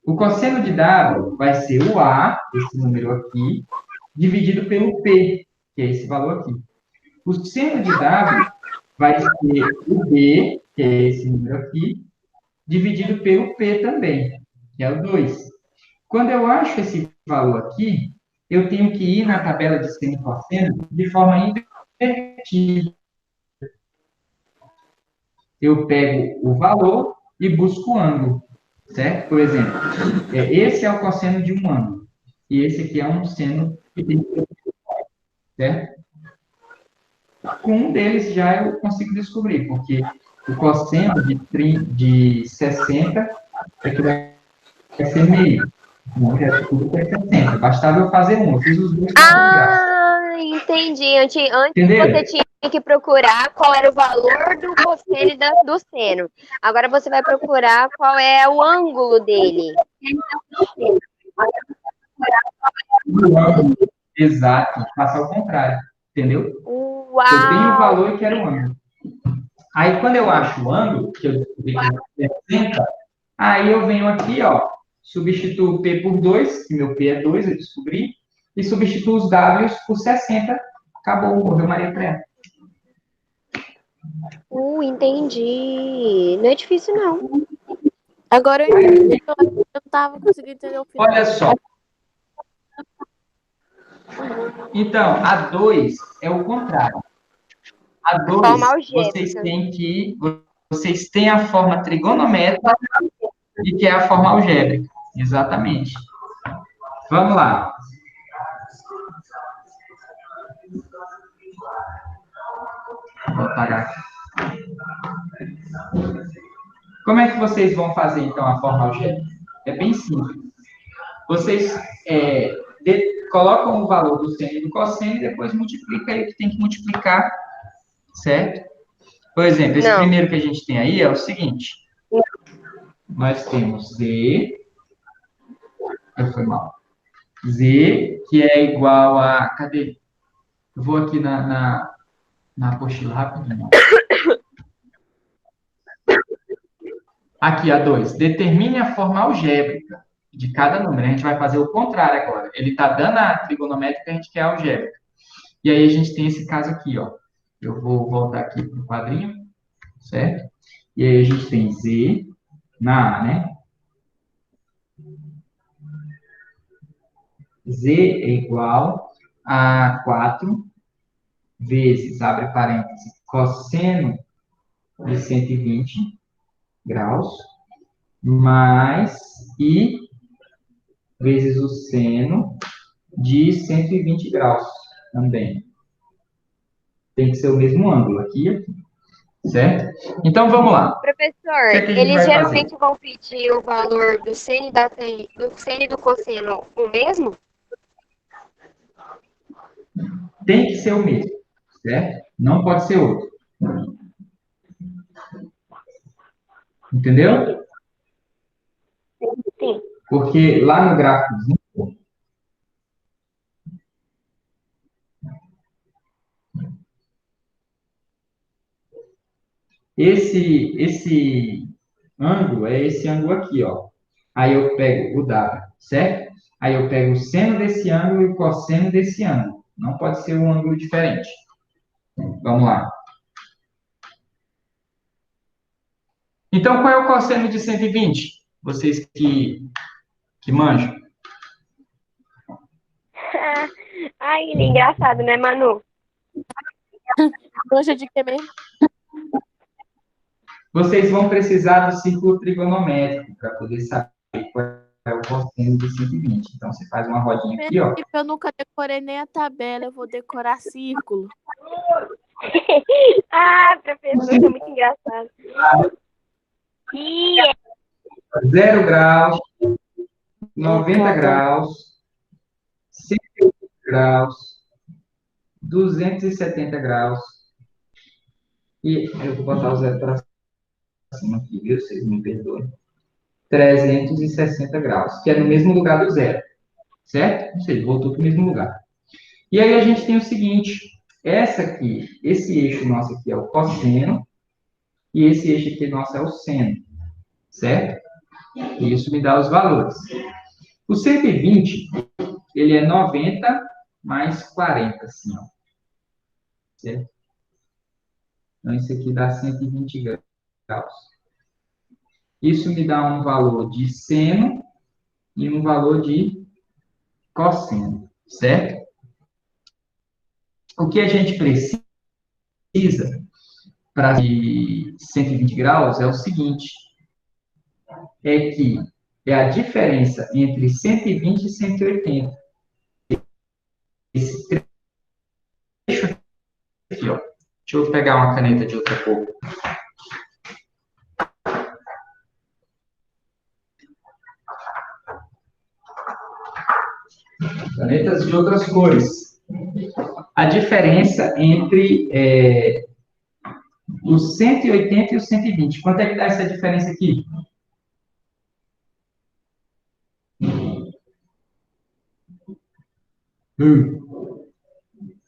O cosseno de W vai ser o A, esse número aqui, dividido pelo P, que é esse valor aqui. O seno de W vai ser o B, que é esse número aqui, dividido pelo P também, que é o 2. Quando eu acho esse valor aqui, eu tenho que ir na tabela de seno e cosseno de forma invertida. Eu pego o valor e busco o ângulo, certo? Por exemplo, esse é o cosseno de um ângulo, e esse aqui é um seno que tem que ser, certo? Com um deles já eu consigo descobrir, porque o cosseno de 60 é que vai ser meio. Não, já tudo que é 60. Bastava eu fazer um, eu fiz os dois para copiar. Ah, entendi. Antes você Entenderam? tinha que procurar qual era o valor do cosseno e do seno. Agora você vai procurar qual é o ângulo dele. Exato, faça ao contrário. Entendeu? Eu tenho o Uau! valor e quero o ângulo. Aí, quando eu acho o ângulo, que eu descobri que é 60, aí eu venho aqui, ó, substituo o P por 2, que meu P é 2, eu descobri, e substituo os Ws por 60. Acabou, morreu Maria Cleia. Entendi. Não é difícil, não. Agora eu entendi. Eu não tava conseguindo entender o final. Olha só. Então, a 2 é o contrário. A Forma 2, algébrica. vocês têm a forma trigonométrica e que é a forma algébrica. Exatamente. Vamos lá. Vou apagar aqui. Como é que vocês vão fazer, então, a forma algébrica? É bem simples. Vocês colocam o valor do seno e do cosseno e depois multiplica aí o que tem que multiplicar, certo? Por exemplo, esse Não. primeiro que a gente tem aí é o seguinte. Nós temos Z, foi mal. Z, que é igual a... Cadê? Eu vou aqui na apostila rapidinho. Aqui, a 2. Determine a forma algébrica de cada número. A gente vai fazer o contrário agora. Ele está dando a trigonométrica, a gente quer a algébrica. E aí a gente tem esse caso aqui, ó. Eu vou voltar aqui para o quadrinho, certo? E aí a gente tem Z na A, né? Z é igual a 4 vezes, abre parênteses, cosseno de 120 graus mais I vezes o seno de 120 graus também. Tem que ser o mesmo ângulo aqui e aqui, certo? Então, vamos lá. Professor, O que é que a gente eles vai geralmente fazer? vão pedir o valor do seno e do cosseno o mesmo? Tem que ser o mesmo, certo? Não pode ser outro. Entendeu? Sim. Porque lá no gráficozinho, esse ângulo é esse ângulo aqui, ó. Aí eu pego o W, certo? Aí eu pego o seno desse ângulo e o cosseno desse ângulo. Não pode ser um ângulo diferente. Vamos lá. Então, qual é o cosseno de 120? Vocês que manjam. Ai, ele é engraçado, né, Manu? Hoje é de que mesmo? Vocês vão precisar do círculo trigonométrico para poder saber qual é o cosseno de 120. Então, você faz uma rodinha aqui, ó. Eu nunca decorei nem a tabela, eu vou decorar círculo. Ah, professor, é muito engraçado. E 0 graus, 90 cada um. graus, 180 graus, 270 graus. E eu vou botar o zero para cima aqui, viu? Vocês me perdoem. 360 graus, que é no mesmo lugar do zero, certo? Ou seja, voltou para o mesmo lugar. E aí a gente tem o seguinte, esse eixo nosso aqui é o cosseno, e esse eixo aqui nosso é o seno, certo? E isso me dá os valores. O 120, ele é 90 mais 40, assim, ó. Certo? Então, isso aqui dá 120 graus. Isso me dá um valor de seno e um valor de cosseno, certo? O que a gente precisa para 120 graus é o seguinte, é que é a diferença entre 120 e 180. Esse trecho aqui, ó. Deixa eu pegar uma caneta de outra cor. Canetas de outras cores. A diferença entre o 180 e o 120. Quanto é que dá essa diferença aqui?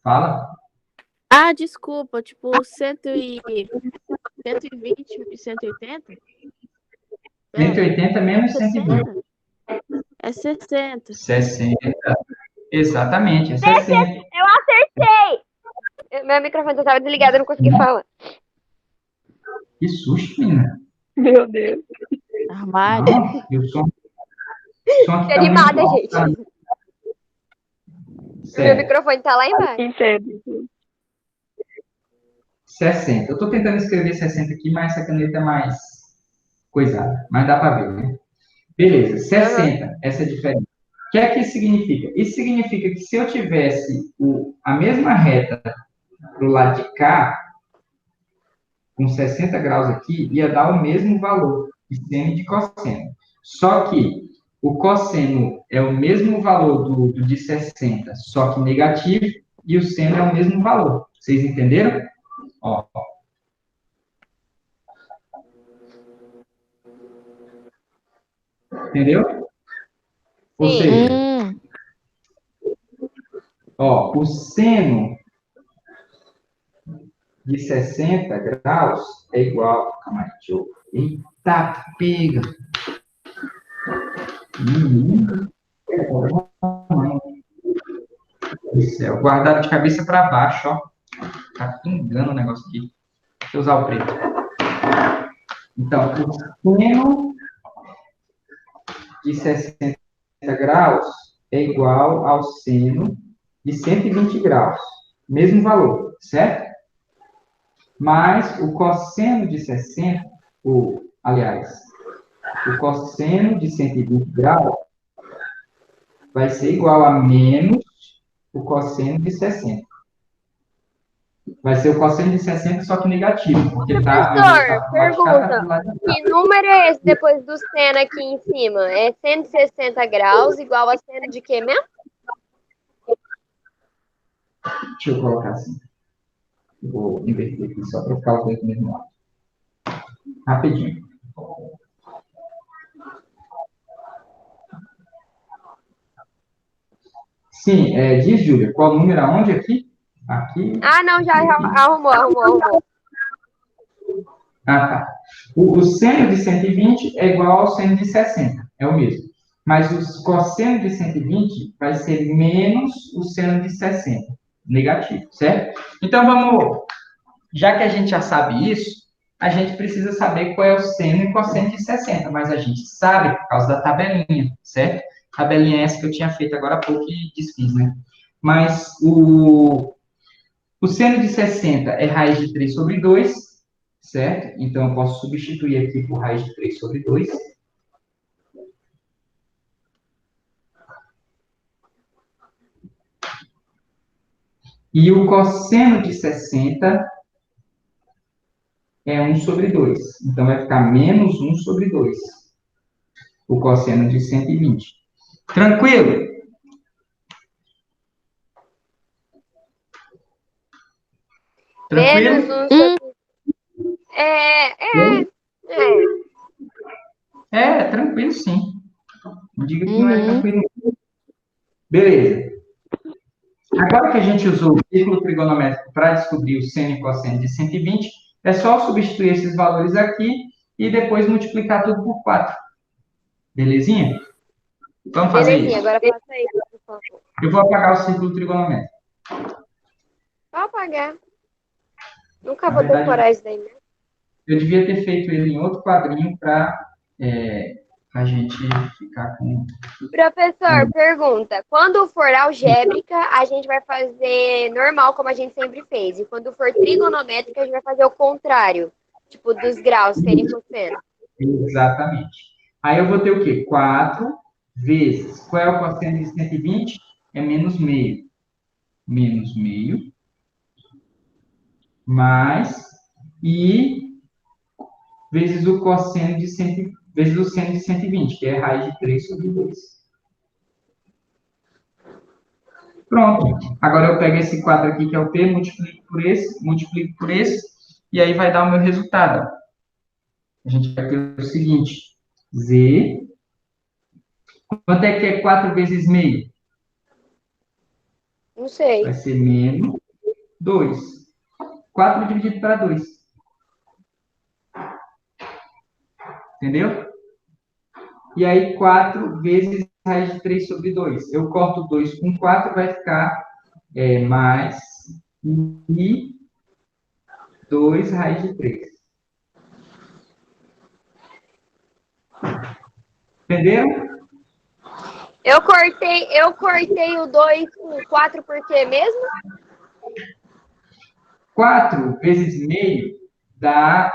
Fala. Ah, desculpa, tipo, 120 e 180? 180 menos 120. 60? É 60. 60. Exatamente, é 60. eu acertei! Meu microfone estava desligado, eu não consegui falar. Que susto, menina. Meu Deus. Armário. Não, eu sou aqui Que tá animada, muito gente. alto, tá? Meu Certo. microfone tá lá embaixo. Entendo. 60. Eu estou tentando escrever 60 aqui, mas essa caneta é mais coisada. Mas dá para ver, né? Beleza, 60, essa diferença. O que é que isso significa? Isso significa que se eu tivesse a mesma reta para o lado de cá, com 60 graus aqui, ia dar o mesmo valor de seno e de cosseno. Só que o cosseno é o mesmo valor do de 60, só que negativo, e o seno é o mesmo valor. Vocês entenderam? Ó. Entendeu? Ou seja, ó, o seno de 60 graus é igual. Calma aí, deixa eu. Eita, pega! Do céu. Guardado de cabeça para baixo, ó. Tá pingando o negócio aqui. Deixa eu usar o preto. Então, o seno de 60 graus é igual ao seno de 120 graus. Mesmo valor, certo? mais o cosseno de 60, aliás, o cosseno de 120 graus vai ser igual a menos o cosseno de 60. Vai ser o cosseno de 60, só que negativo, porque tá, ao invés de Professor, estar pro lado de cá, tá pergunta. pro lado de cá. Que número é esse depois do seno aqui em cima? É 160 graus igual a seno de quê mesmo? Deixa eu colocar assim. Vou inverter aqui só para ficar os dois do mesmo lado. Rapidinho. Sim, diz, Júlia, qual número aonde aqui? Aqui. Ah, não, já Aqui. arrumou. Ah, tá. O seno de 120 é igual ao seno de 60, é o mesmo. Mas o cosseno de 120 vai ser menos o seno de 60, negativo, certo? Então, vamos, já que a gente já sabe isso, a gente precisa saber qual é o seno e cosseno de 60, mas a gente sabe por causa da tabelinha, certo? Tabelinha essa que eu tinha feito agora há pouco e desfiz, né? Mas o seno de 60 é raiz de 3 sobre 2, certo? Então, eu posso substituir aqui por raiz de 3 sobre 2. E o cosseno de 60 é 1 sobre 2. Então, vai ficar menos 1 sobre 2. O cosseno de 120. Tranquilo? Tranquilo? Menos um sobre... Tranquilo sim. Não diga que não é Uhum. tranquilo. Beleza. Agora que a gente usou o círculo trigonométrico para descobrir o seno e cosseno de 120, é só substituir esses valores aqui e depois multiplicar tudo por 4. Belezinha? Vamos fazer Belezinha, isso. agora faça aí, por favor. Eu vou apagar o círculo trigonométrico. Pode apagar. Nunca Na vou verdade, decorar isso daí mesmo. eu devia ter feito ele em outro quadrinho para a gente ficar com... Professor, pergunta. Quando for algébrica, a gente vai fazer normal, como a gente sempre fez. E quando for trigonométrica, a gente vai fazer o contrário. Tipo, dos graus, seno e cosseno. Exatamente. Aí eu vou ter o quê? 4 vezes. Qual é o cosseno de 120? É menos meio. Menos meio. Mais. E vezes o cosseno de 100, vezes o seno de 120, que é raiz de 3 sobre 2. Pronto. Agora eu pego esse 4 aqui, que é o P, multiplico por esse, e aí vai dar o meu resultado. A gente vai ter o seguinte, Z. Quanto é que é 4 vezes meio? Não sei. Vai ser menos 2. 4 dividido para 2. Entendeu? E aí, 4 vezes raiz de 3 sobre 2. Eu corto 2 com 4, vai ficar mais e 2 raiz de 3. Entendeu? Eu cortei o 2 com 4 por quê mesmo? 4 vezes meio dá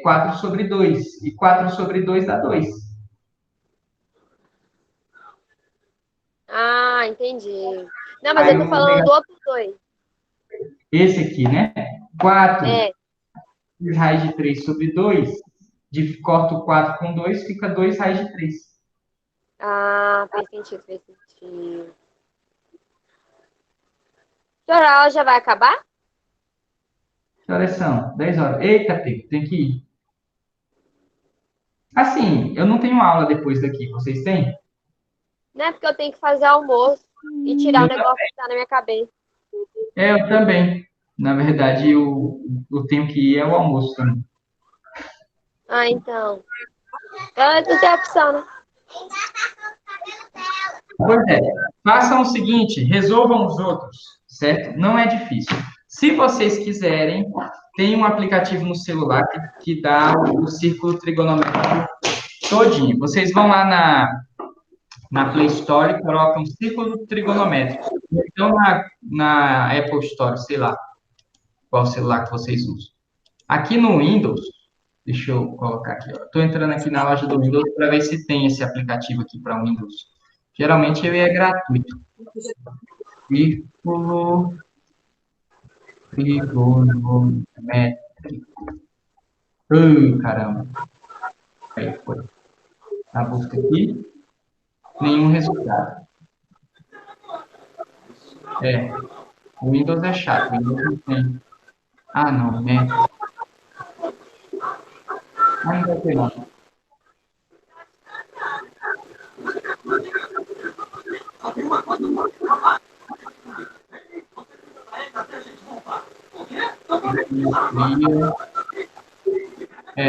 4 sobre 2. E 4 sobre 2 dá 2. Ah, entendi. Não, mas Aí eu tô falando do outro 2. esse aqui, né? 4 É. raiz de 3 sobre 2. Corto 4 com 2, fica 2 raiz de 3. Ah, fez sentido, fez sentido. Senhora, a aula já vai acabar? Que horas são? 10 horas. Eita, tem que ir. Assim, eu não tenho aula depois daqui. Vocês têm? Não é porque eu tenho que fazer almoço e tirar o negócio que tá na minha cabeça. Eu também. Na verdade, eu tenho que ir ao almoço também. Ah, então. Tu tem a opção, né? Pois é. Façam o seguinte, resolvam os outros, certo? Não é difícil. Se vocês quiserem, tem um aplicativo no celular que dá o círculo trigonométrico todinho. Vocês vão lá na Play Store e colocam círculo trigonométrico. Então, na Apple Store, sei lá. qual celular que vocês usam. Aqui no Windows, deixa eu colocar aqui, ó. Estou entrando aqui na loja do Windows para ver se tem esse aplicativo aqui para Windows. Geralmente ele é gratuito. Círculo trigonométrico. Caramba. Aí foi. A busca aqui, nenhum resultado. O Windows é chato, o Windows não tem. Ah, não, né? Ah, não vai ter não.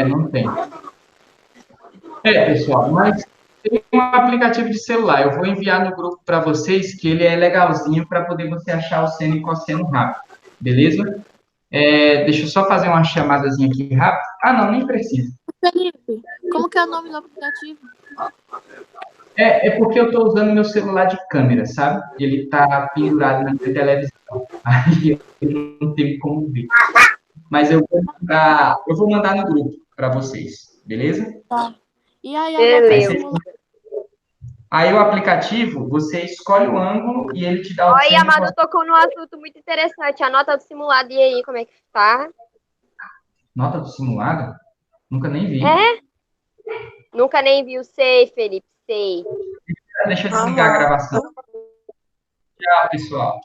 Não tem. Pessoal, mas tem um aplicativo de celular. Eu vou enviar no grupo para vocês, que ele é legalzinho para poder você achar o seno e cosseno rápido. Beleza? Deixa eu só fazer uma chamadazinha aqui rápido. Ah, não, nem precisa. Felipe, como que é o nome do aplicativo? Porque eu estou usando meu celular de câmera, sabe? Ele está pendurado na minha televisão. Aí eu não tenho como ver. Mas eu vou mandar no grupo para vocês, beleza? Tá. E aí, Beleza. Aí o aplicativo, você escolhe o ângulo e ele te dá o Oi, seno e Amado tocou num assunto muito interessante. A nota do simulado, e aí, como é que tá? Nota do simulado? Nunca nem vi. Nunca nem viu, sei, Felipe, sei. Deixa eu desligar a gravação. Tchau, pessoal.